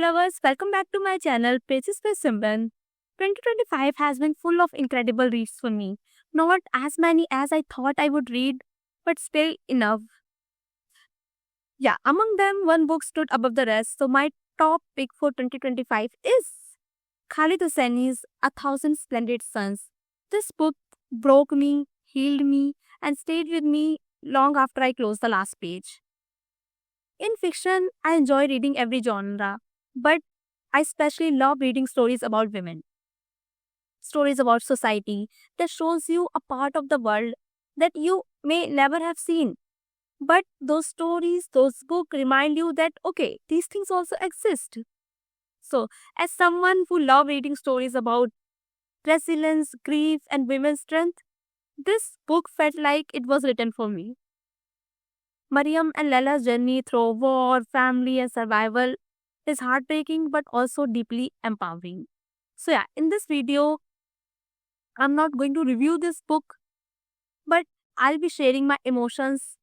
lovers, welcome back to my channel Pages by Simran. 2025 has been full of incredible reads for me. Not as many as I thought I would read, but still enough. Yeah, among them, one book stood above the rest, so my top pick for 2025 is Khalid Hosseini's A Thousand Splendid Suns. This book broke me, healed me, and stayed with me long after I closed the last page. In fiction, I enjoy reading every genre, but I especially love reading stories about women, stories about society that shows you a part of the world that you may never have seen. But those stories, those books remind you that okay, these things also exist. So, as someone who love reading stories about resilience, grief, and women's strength, this book felt like it was written for me. Mariam and Laila's journey through war, family, and survival is heartbreaking but also deeply empowering. So, yeah, in this video, I'm not going to review this book, but I'll be sharing my emotions,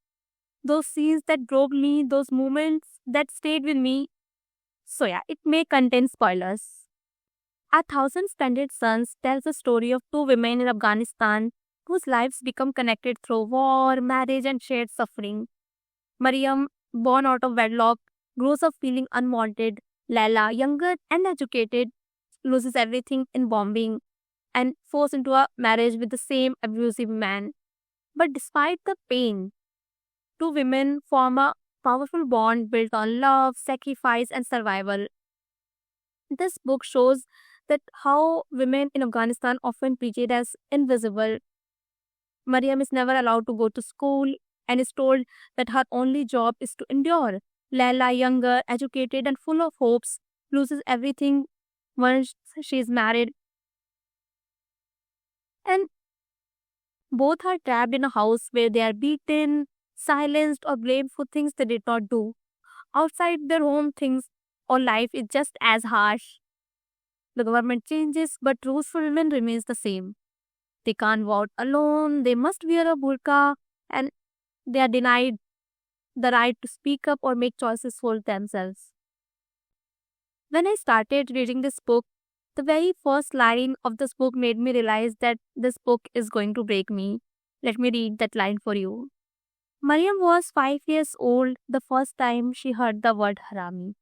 those scenes that broke me, those moments that stayed with me. So, yeah, it may contain spoilers. A Thousand Splendid Suns tells the story of two women in Afghanistan whose lives become connected through war, marriage, and shared suffering. Mariam, born out of wedlock, grows up feeling unwanted. Laila, younger and educated, loses everything in bombing and forced into a marriage with the same abusive man. But despite the pain, two women form a powerful bond built on love, sacrifice, and survival. This book shows that how women in Afghanistan often treated as invisible. Mariam is never allowed to go to school and is told that her only job is to endure. Laila, younger, educated, and full of hopes, loses everything once she is married, and both are trapped in a house where they are beaten, silenced, or blamed for things they did not do. Outside their home, things or life is just as harsh. The government changes, but rules for women remains the same. They can't vote alone, they must wear a burqa, and they are denied the right to speak up or make choices for themselves. When I started reading this book, the very first line of this book made me realize that this book is going to break me. Let me read that line for you. Mariam was 5 years old the first time she heard the word harami.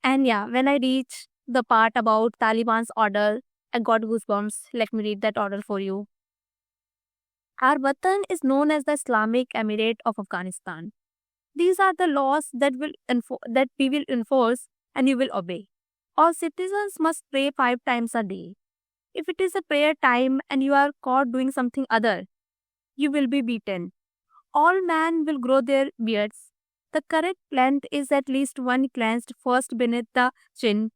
And yeah, when I reached the part about Taliban's order, I got goosebumps. Let me read that order for you. Our Watan is known as the Islamic Emirate of Afghanistan. These are the laws that we will enforce and you will obey. All citizens must pray 5 times a day. If it is a prayer time and you are caught doing something other, you will be beaten. All men will grow their beards. The correct length is at least one cleansed first beneath the chin.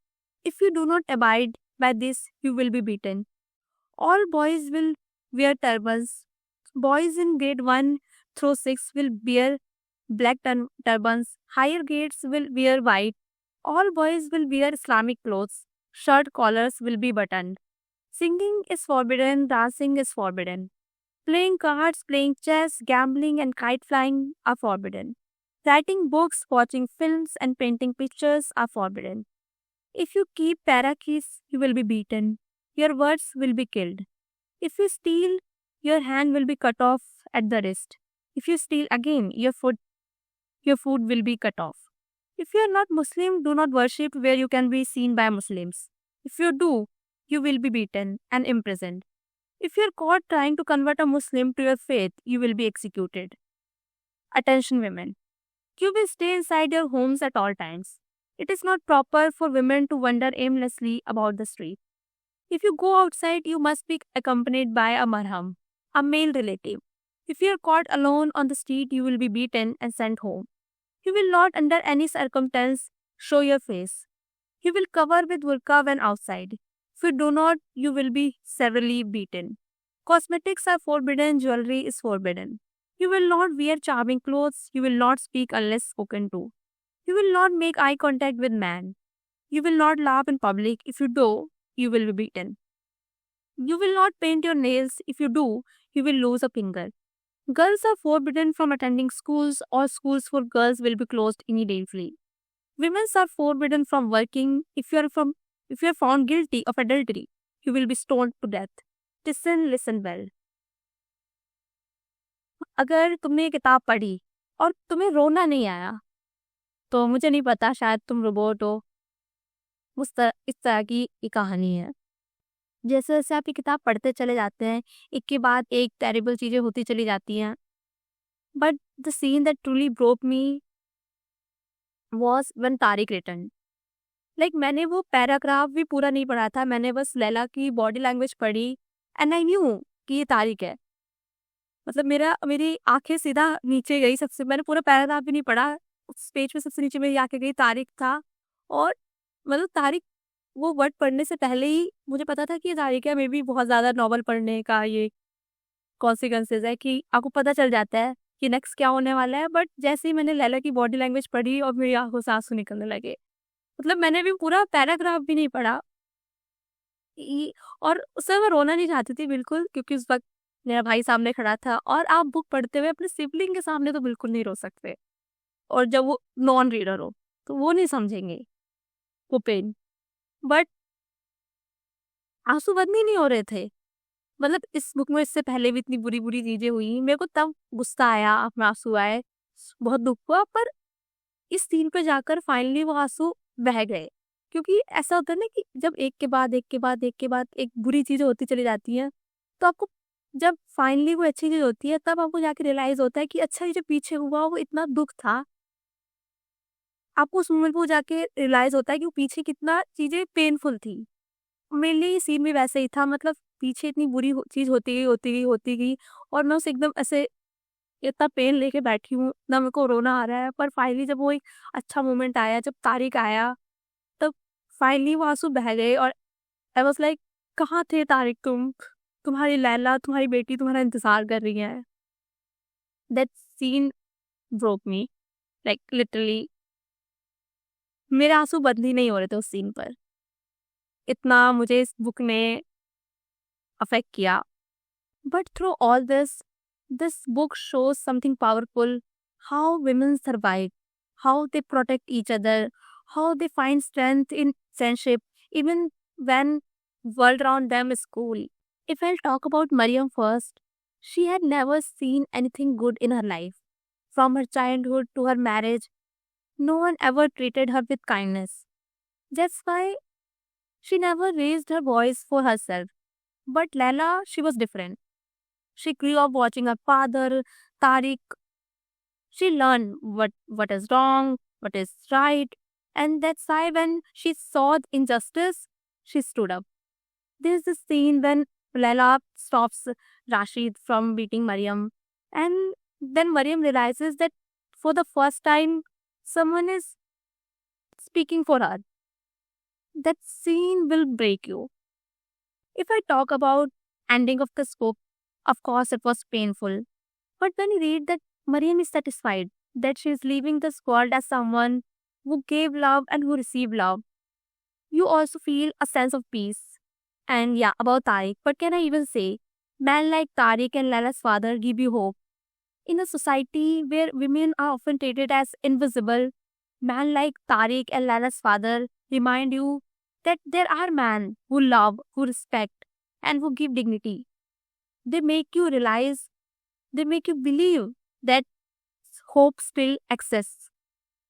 If you do not abide by this, you will be beaten. All boys will wear turbans. Boys in grade 1 through 6 will wear black turbans. Higher grades will wear white. All boys will wear Islamic clothes. Shirt collars will be buttoned. Singing is forbidden, dancing is forbidden. Playing cards, playing chess, gambling, and kite flying are forbidden. Writing books, watching films, and painting pictures are forbidden. If you keep parakeets, you will be beaten. Your words will be killed. If you steal, your hand will be cut off at the wrist. If you steal again, your food will be cut off. If you are not Muslim, do not worship where you can be seen by Muslims. If you do, you will be beaten and imprisoned. If you are caught trying to convert a Muslim to your faith, you will be executed. Attention women. You will stay inside your homes at all times. It is not proper for women to wander aimlessly about the street. If you go outside, you must be accompanied by a marham, a male relative. If you are caught alone on the street, you will be beaten and sent home. You will not under any circumstance show your face. You will cover with burqa when outside. If you do not, you will be severely beaten. Cosmetics are forbidden, jewelry is forbidden. You will not wear charming clothes, you will not speak unless spoken to. You will not make eye contact with man. You will not laugh in public. If you do, you will be beaten. You will not paint your nails. If you do, you will lose a finger. Girls are forbidden from attending schools. All schools for girls will be closed immediately. Women are forbidden from working. If you are found guilty of adultery, you will be stoned to death. Listen well. अगर तुमने ये किताब पढ़ी और तुम्हें रोना नहीं आया, तो मुझे नहीं पता, शायद तुम रोबोट हो। इस तरह की ये कहानी है। जैसे जैसे आप ये किताब पढ़ते चले जाते हैं, एक के बाद एक टेरिबल चीजें होती चली जाती हैं। But the seen that truly broke me was when Tariq return. Like मैंने वो पैराग्राफ भी पूरा नहीं पढ़ा था, मैंने बस लैला की बॉडी लैंग्वेज पढ़ी एंड आई न्यू कि ये तारिक है। मतलब मेरी आंखें सीधा नीचे गई, सबसे मैंने पूरा पैराग्राफ भी नहीं पढ़ा, उस पेज पे सबसे नीचे मेरी आंखें गई, तारिक था। और मतलब तारिक, वो वर्ड पढ़ने से पहले ही मुझे पता था कि ये तारिक है। मे बी बहुत ज़्यादा नॉवल पढ़ने का ये कॉन्सिक्वेंसेज है कि आपको पता चल जाता है कि नेक्स्ट क्या होने वाला है। बट जैसे ही मैंने लैला की बॉडी लैंग्वेज पढ़ी और मेरी आंखों से आंसू निकलने लगे। मतलब मैंने भी पूरा पैराग्राफ भी नहीं पढ़ा और उस समय मैं रोना नहीं चाहती थी बिल्कुल, क्योंकि उस वक्त मेरा भाई सामने खड़ा था। और आप बुक पढ़ते हुए अपने सिबलिंग के सामने तो बिल्कुल नहीं रो सकते, और जब वो नॉन रीडर हो तो वो नहीं समझेंगे वो पेन। बट आंसू बंद ही नहीं हो रहे थे। मतलब इस बुक में इससे पहले भी इतनी बुरी बुरी चीजें हुई, मेरे को तब गुस्सा आया, अपना आंसू आए, बहुत दुख हुआ। पर इस सीन पे जाकर फाइनली वो आंसू बह गए। क्योंकि ऐसा होता है ना कि जब एक के बाद एक के बाद एक के बाद एक बुरी चीजें होती चली जाती हैं, तो आपको जब फाइनली वो अच्छी चीज होती है, तब आपको जाके रियलाइज होता है कि अच्छा, ये जो पीछे हुआ वो इतना दुख था। आपको उस मोमेंट पे जाके रियलाइज होता है कि वो पीछे कितना चीजें पेनफुल थी। मेरे लिए ये सीन भी वैसे ही था। मतलब पीछे इतनी बुरी चीज होती गई और मैं उसे एकदम ऐसे इतना पेन लेके बैठी हूँ ना, मेरे को रोना आ रहा है। पर फाइनली जब वो एक अच्छा मोमेंट आया, जब तारिक आया, तब फाइनली वो आंसू बह गए। और आई वाज लाइक, कहाँ थे तारिक तुम? तुम्हारी लैला, तुम्हारी बेटी तुम्हारा इंतजार कर रही है। That scene broke me, like literally मेरे आंसू बंद ही नहीं हो रहे थे उस सीन पर। इतना मुझे इस बुक ने अफेक्ट किया। But through all this book shows something powerful: how women survive, how they protect each other, how they find strength in friendship, even when world around them is cool. If I'll talk about Mariam first, she had never seen anything good in her life. From her childhood to her marriage, no one ever treated her with kindness. That's why she never raised her voice for herself. But Laila, she was different. She grew up watching her father, Tariq. She learned what is wrong, what is right, and that's why when she saw the injustice, she stood up. There's this scene when Laila stops Rashid from beating Mariam, and then Mariam realizes that for the first time, someone is speaking for her. That scene will break you. If I talk about ending of this book, of course it was painful. But when you read that Mariam is satisfied, that she is leaving this world as someone who gave love and who received love, you also feel a sense of peace. And yeah, about Tariq, what can I even say? Men like Tariq and Lala's father give you hope. In a society where women are often treated as invisible, men like Tariq and Lala's father remind you that there are men who love, who respect, and who give dignity. They make you realize, they make you believe that hope still exists.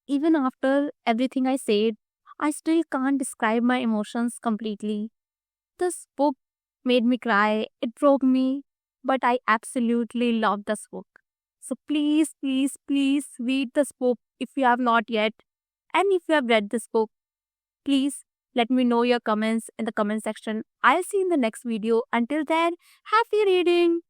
Even after everything I said, I still can't describe my emotions completely. This book made me cry, it broke me, but I absolutely love this book. So please, please, please read this book if you have not yet. And if you have read this book, please let me know your comments in the comment section. I'll see you in the next video. Until then, happy reading!